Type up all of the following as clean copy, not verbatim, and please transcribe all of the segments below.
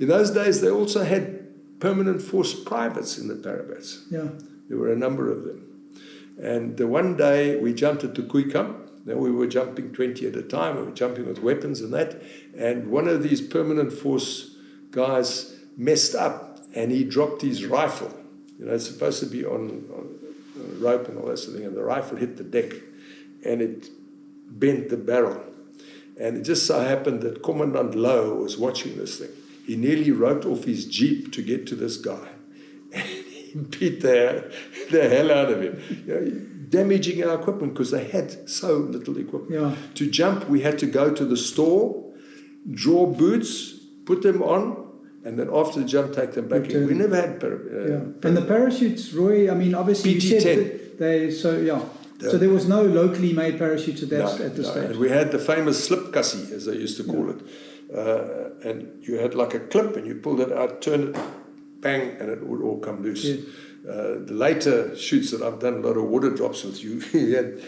In those days, they also had permanent force privates in the parabats. Yeah. There were a number of them. And one day we jumped at the Kuikam. Then we were jumping 20 at a time. We were jumping with weapons and that. And one of these permanent force guys messed up and he dropped his rifle. You know, it's supposed to be on a rope and all that sort of thing. And the rifle hit the deck and it bent the barrel. And it just so happened that Commandant Lowe was watching this thing. He nearly roped off his jeep to get to this guy. And he beat the hell out of him. You know, damaging our equipment because they had so little equipment. Yeah. To jump, we had to go to the store, draw boots, put them on, and then after the jump, take them back in. We never had And the parachutes, Roy, I mean, obviously you said that they, so there was no locally made parachutes at this stage. And we had the famous slip cussie, as they used to call it. And you had like a clip and you pulled it out, turn it, bang, and it would all come loose. Yeah. The later shoots that I've done a lot of water drops with you, you had,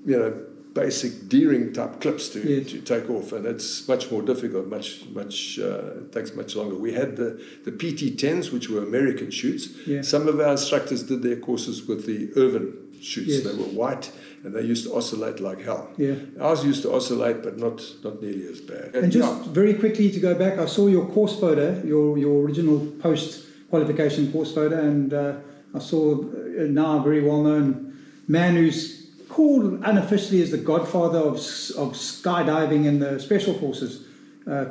you know, basic deering type clips to take off, and it's much more difficult, it takes much longer. We had the PT-10s, which were American shoots. Yeah. Some of our instructors did their courses with the Irvin shoots. Yes. They were white and they used to oscillate like hell. Yeah. Ours used to oscillate, but not nearly as bad. And just very quickly to go back, I saw your course photo, your original post-qualification course photo, and I saw a now very well-known man who's called unofficially as the godfather of skydiving in the special forces,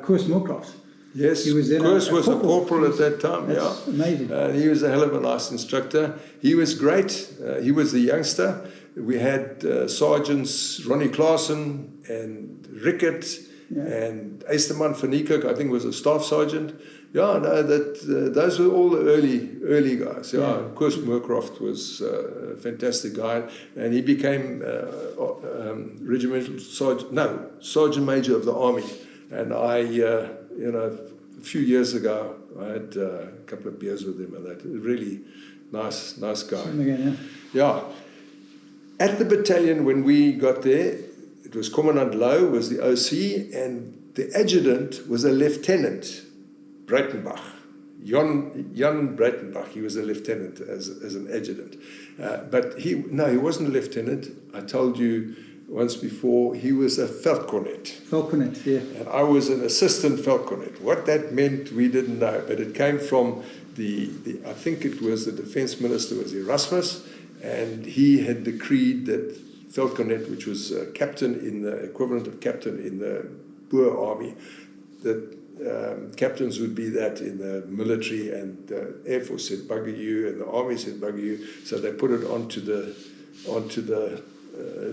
Koos Moorcroft. Yes, he was Koos was a corporal at that time. That's amazing. He was a hell of a nice instructor. He was great. He was the youngster. We had Sergeants Ronnie Claassen and Rickett and Easterman van Niekerk, I think was a staff sergeant. Yeah, no, those were all the early guys. Yeah, Koos Moorcroft was a fantastic guy, and he became sergeant major of the army. And I, you know, a few years ago, I had a couple of beers with him, and that really nice guy. Again, yeah. At the battalion, when we got there, it was Commandant Lowe was the OC, and the adjutant was a lieutenant, Breitenbach. Jan Breitenbach, he was a lieutenant as an adjutant. But he wasn't a lieutenant. I told you once before, he was a Veldkornet. Veldkornet, yeah. And I was an assistant Veldkornet. What that meant, we didn't know, but it came from I think it was the defense minister was Erasmus, and he had decreed that Veldkornet, which was captain in the equivalent of captain in the Boer army, that captains would be that in the military, and the Air Force said bugger you, and the Army said bugger you, so they put it onto the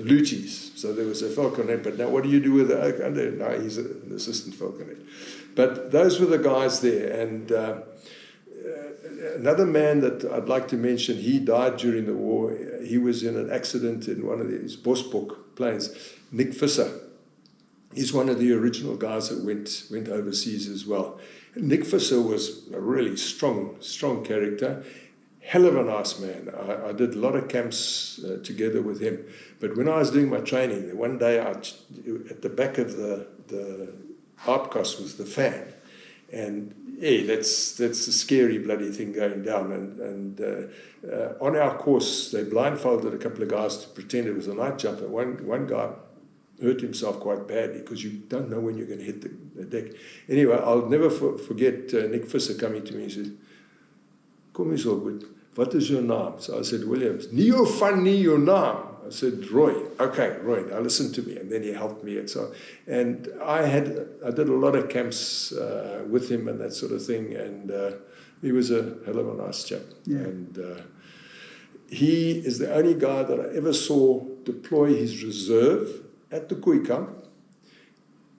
Luties. So there was a Veldkornet, but now what do you do with the under? No, he's an assistant Veldkornet. But those were the guys there, and another man that I'd like to mention, he died during the war. He was in an accident in one of these Bosbok planes. Nick Visser. He's one of the original guys that went overseas as well. Nick Visser was a really strong character. Hell of a nice man. I did a lot of camps together with him. But when I was doing my training, one day at the back of the outcast was the fan. And that's a scary bloody thing going down. And on our course, they blindfolded a couple of guys to pretend it was a night jumper. One guy hurt himself quite badly because you don't know when you're going to hit the deck. Anyway, I'll never forget Nick Visser coming to me and he said, "Kom eens op, what is your name?" So I said, "Williams." "Nie van nie your name." I said, "Roy." "Okay, Roy, now listen to me." And then he helped me. And I did a lot of camps with him and that sort of thing. And he was a hell of a nice chap. Yeah. And he is the only guy that I ever saw deploy his reserve at the Kuikam,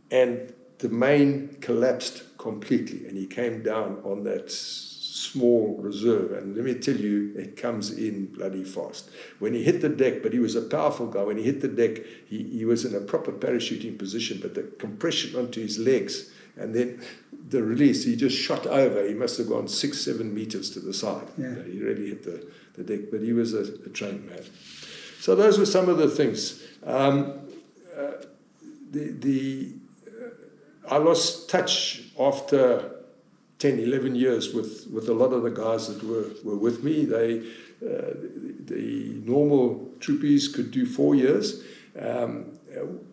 and the main collapsed completely, and he came down on that small reserve, and let me tell you, it comes in bloody fast. When he hit the deck, but he was a powerful guy, when he hit the deck, he was in a proper parachuting position, but the compression onto his legs, and then the release, he just shot over. He must have gone 6-7 meters to the side. Yeah. He really hit the deck, but he was a trained man. So those were some of the things. I lost touch after 10, 11 years with a lot of the guys that were with me. The normal troopies could do 4 years.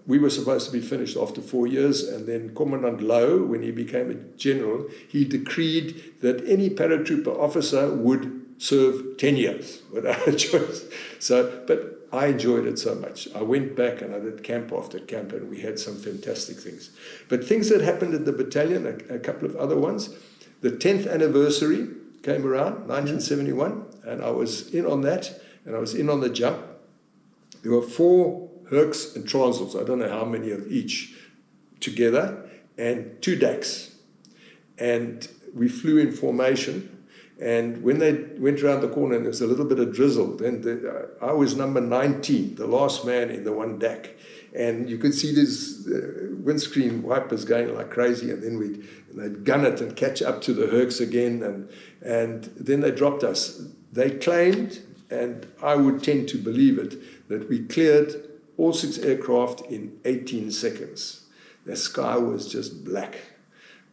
We were supposed to be finished after 4 years, and then Commandant Lowe, when he became a general, he decreed that any paratrooper officer would serve 10 years without a choice. But I enjoyed it so much. I went back and I did camp after camp, and we had some fantastic things. But things that happened at the battalion, a couple of other ones. The 10th anniversary came around, 1971, and I was in on that, and I was in on the jump. There were 4 Hercs and Transals, I don't know how many of each, together, and 2 DACs. And we flew in formation. And when they went around the corner and there was a little bit of drizzle, then I was number 19, the last man in the 1 DAC. And you could see these windscreen wipers going like crazy, and then they'd gun it and catch up to the Hercs again, and then they dropped us. They claimed, and I would tend to believe it, that we cleared all 6 aircraft in 18 seconds. The sky was just black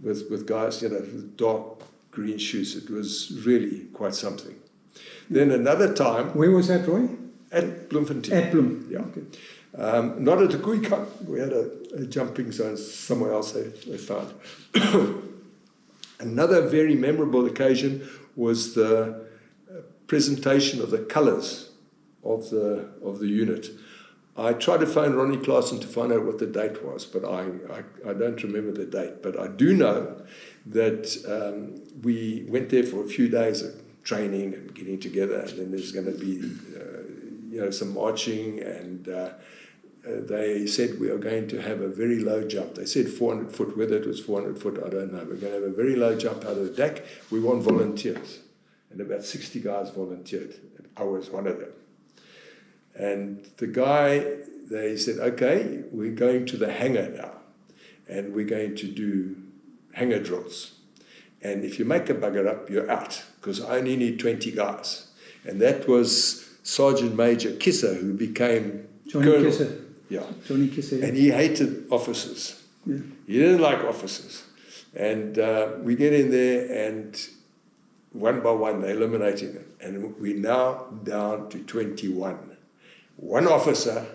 with guys, with dark green shoes. It was really quite something. Then another time... Where was that, Roy? At Bloemfontein. At Bloem. Yeah. Okay. Not at the Koeikamp. We had a jumping zone somewhere else they found. Another very memorable occasion was the presentation of the colours of the unit. I tried to phone Ronnie Claassen to find out what the date was, but I don't remember the date. But I do know that we went there for a few days of training and getting together, and then there's going to be some marching, and they said we are going to have a very low jump. They said 400 foot. Whether it was 400 foot, I don't know. We're going to have a very low jump out of the DAC. We want volunteers. And about 60 guys volunteered. I was one of them. And the guy, they said, okay, we're going to the hangar now. And we're going to do hangar drills. And if you make a bugger up, you're out, because I only need 20 guys. And that was Sergeant Major Kisser, who became Johnny Colonel. Kisser. Yeah. Johnny Kisser. Yeah. And he hated officers. Yeah. He didn't like officers. And we get in there, and one by one, they're eliminating them. And we're now down to 21. One officer,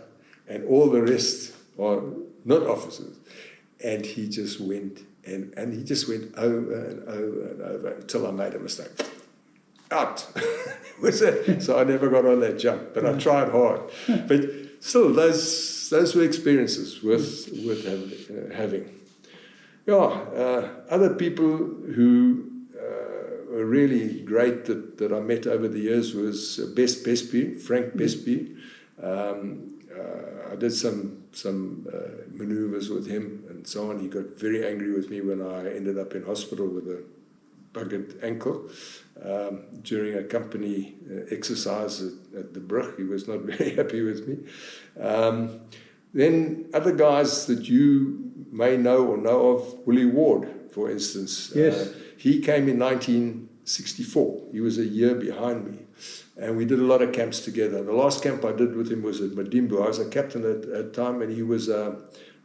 and all the rest are not officers. And he just went, and he just went over and over and over until I made a mistake. Out. Was it? So I never got on that jump, but I tried hard. But still, those were experiences worth having. Yeah, other people who were really great that I met over the years was Best Besby, Frank Besby. I did some maneuvers with him and so on. He got very angry with me when I ended up in hospital with a buggered ankle during a company exercise at the Brug. He was not very happy with me. Then other guys that you may know of, Willie Ward, for instance. Yes. He came in 1964. He was a year behind me. And we did a lot of camps together. The last camp I did with him was at Madimbu. I was a captain at the time, and he was a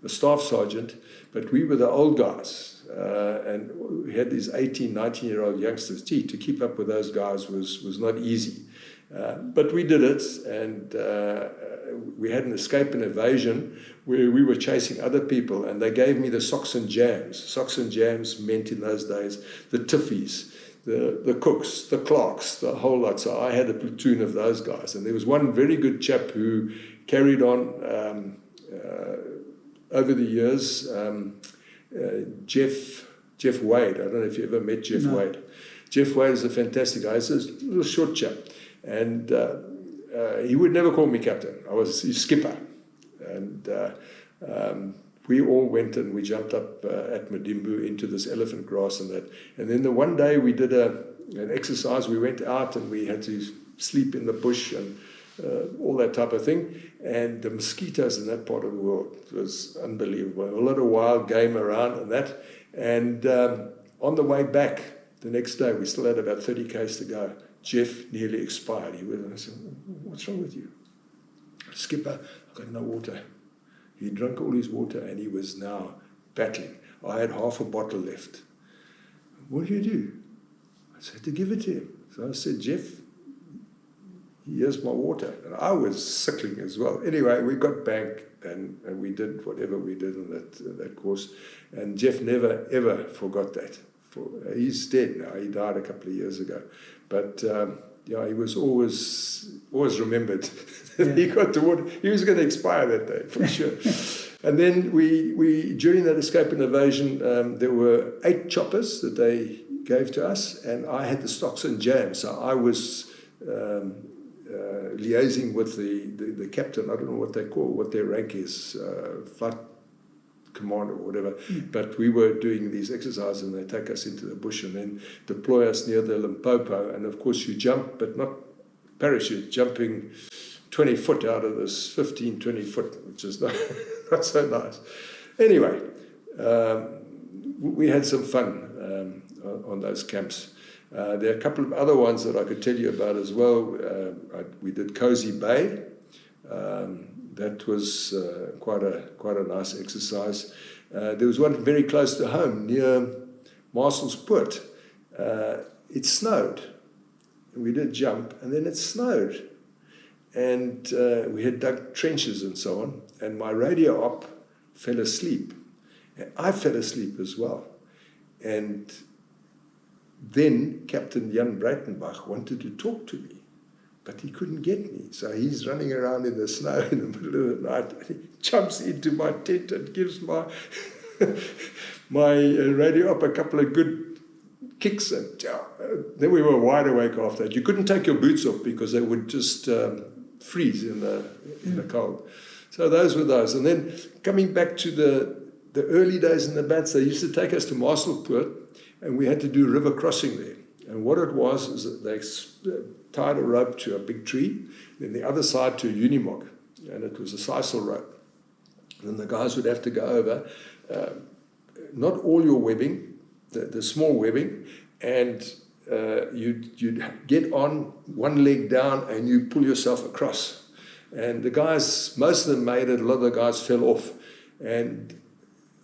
staff sergeant. But we were the old guys. And we had these 18, 19-year-old youngsters. Gee, to keep up with those guys was not easy. But we did it, and we had an escape and evasion where we were chasing other people, and they gave me the socks and jams. Socks and jams meant in those days the tiffies, the cooks, the clerks, the whole lot. So I had a platoon of those guys. And there was one very good chap who carried on over the years, Jeff Wade. I don't know if you ever met Jeff Wade. Jeff Wade is a fantastic guy. He's a little short chap. And he would never call me captain. I was his skipper. And we all went and we jumped up at Madimbu into this elephant grass and that. And then the one day we did an exercise. We went out and we had to sleep in the bush and all that type of thing. And the mosquitoes in that part of the world was unbelievable. A lot of wild game around and that. And on the way back the next day, we still had about 30 k's to go. Jeff nearly expired. He was, and I said, what's wrong with you? Skipper, I've got no water. He drank all his water and he was now battling. I had half a bottle left. what do you do? I said, to give it to him. So I said, Jeff, here's my water. And I was sickling as well. Anyway, we got back and we did whatever we did on that course. And Jeff never, ever forgot that. He's dead now. He died a couple of years ago. But yeah, he was always remembered that he got the water. He was going to expire that day, for sure. And then we during that escape and evasion, there were 8 choppers that they gave to us, and I had the stocks and jams. So I was liaising with the captain. I don't know what their rank is, flight commander or whatever. But we were doing these exercises, and they take us into the bush and then deploy us near the Limpopo. And of course you jump, but not parachute, jumping 20 foot out of this 15, 20 foot, which is not so nice. Anyway, we had some fun on those camps. There are a couple of other ones that I could tell you about as well. We did Cozy Bay. That was quite a nice exercise. There was one very close to home near Marshallspoort. It snowed. We did jump, and then it snowed. And we had dug trenches and so on. And my radio op fell asleep. And I fell asleep as well. And then Captain Jan Breitenbach wanted to talk to me, but he couldn't get me. So he's running around in the snow in the middle of the night, and he jumps into my tent and gives my radio op a couple of good kicks. And then we were wide awake after that. You couldn't take your boots off because they would just freeze in the cold. So those were those. And then coming back to the early days in the Bats, they used to take us to Marshallspoort, and we had to do river crossing there. And what it was is that they tied a rope to a big tree, then the other side to a unimog, and it was a sisal rope. And the guys would have to go over, not all your webbing, the small webbing, and you'd get on one leg down and you pull yourself across. And the guys, most of them made it, a lot of the guys fell off. And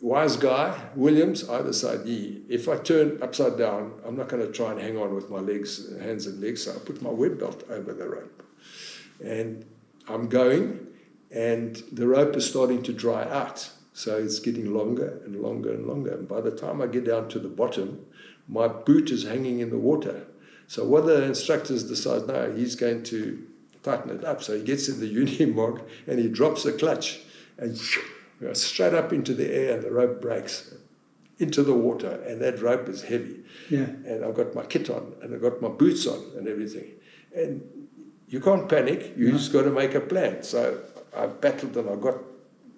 wise guy, Williams, I decided, if I turn upside down, I'm not going to try and hang on with my hands and legs. So I put my web belt over the rope. And I'm going, and the rope is starting to dry out. So it's getting longer and longer and longer. And by the time I get down to the bottom, my boot is hanging in the water. So what the instructors decide, no, he's going to tighten it up. So he gets in the unimog and he drops the clutch and straight up into the air, and the rope breaks into the water, and that rope is heavy. Yeah. And I've got my kit on, and I've got my boots on and everything. And you can't panic, you just got to make a plan. So I battled, and I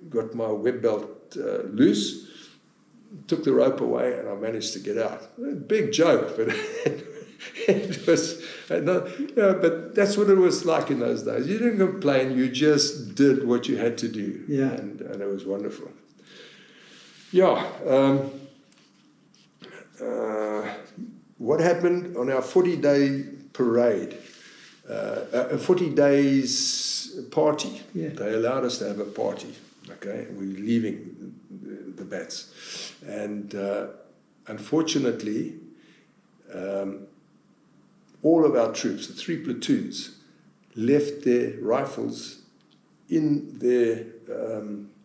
got my web belt loose, took the rope away, and I managed to get out. Big joke, but it was, but that's what it was like in those days. You didn't complain, you just did what you had to do. Yeah. And it was wonderful. Yeah. What happened on our 40-day parade, a 40 days party? Yeah. They allowed us to have a party. Okay, we were leaving the Bats. And unfortunately, all of our troops, the 3 platoons, left their rifles in their...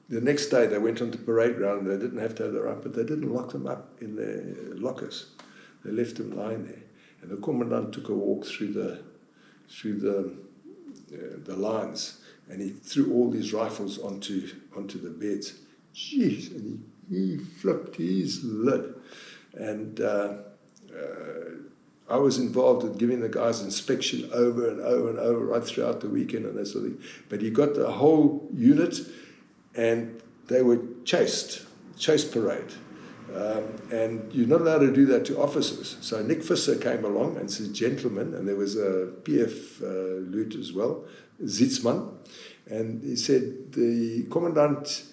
the next day they went onto parade ground. They didn't have to have the rifle, but they didn't lock them up in their lockers. They left them lying there. And the commandant took a walk through the lines, and he threw all these rifles onto the beds. Jeez, and he flipped his lid. And I was involved in giving the guys inspection over and over and over right throughout the weekend and that sort of thing. But he got the whole unit, and they were chase parade. And you're not allowed to do that to officers. So Nick Visser came along and said, gentlemen, and there was a PF loot as well, Zitzman, and he said, the commandant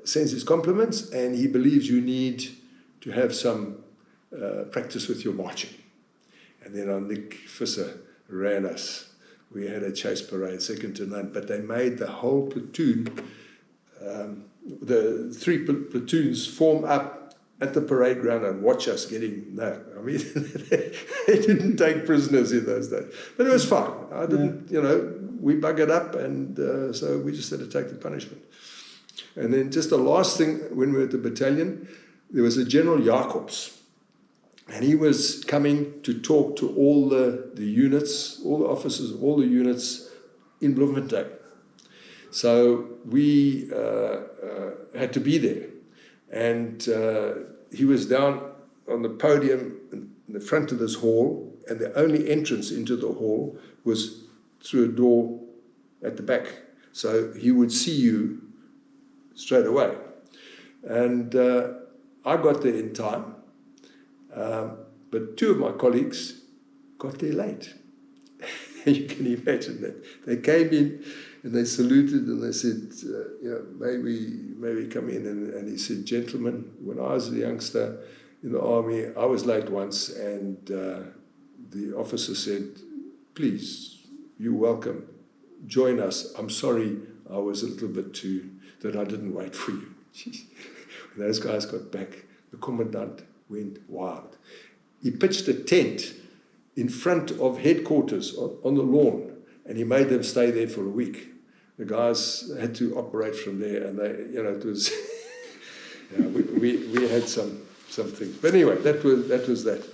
sends his compliments, and he believes you need to have some practice with your marching. And then Nick Visser ran us. We had a chase parade, second to none, but they made the whole platoon, the 3 platoons form up at the parade ground and watch us getting, no, I mean, they didn't take prisoners in those days. But it was fine. I didn't, you know, we buggered up, and so we just had to take the punishment. And then just the last thing, when we were at the battalion, there was a General Jacobs, and he was coming to talk to all the units, all the officers, all the units in Bloemfontein. So we had to be there. And he was down on the podium in the front of this hall, and the only entrance into the hall was through a door at the back. So he would see you straight away. And I got there in time, but two of my colleagues got there late. You can imagine that. They came in and they saluted and they said, may we come in? And he said, gentlemen, when I was a youngster in the army, I was late once, and the officer said, please, you're welcome, join us. I'm sorry I was a little bit that I didn't wait for you. When those guys got back, the commandant went wild. He pitched a tent in front of headquarters on the lawn, and he made them stay there for a week. The guys had to operate from there, and they, it was, we had some things. But anyway, that was that.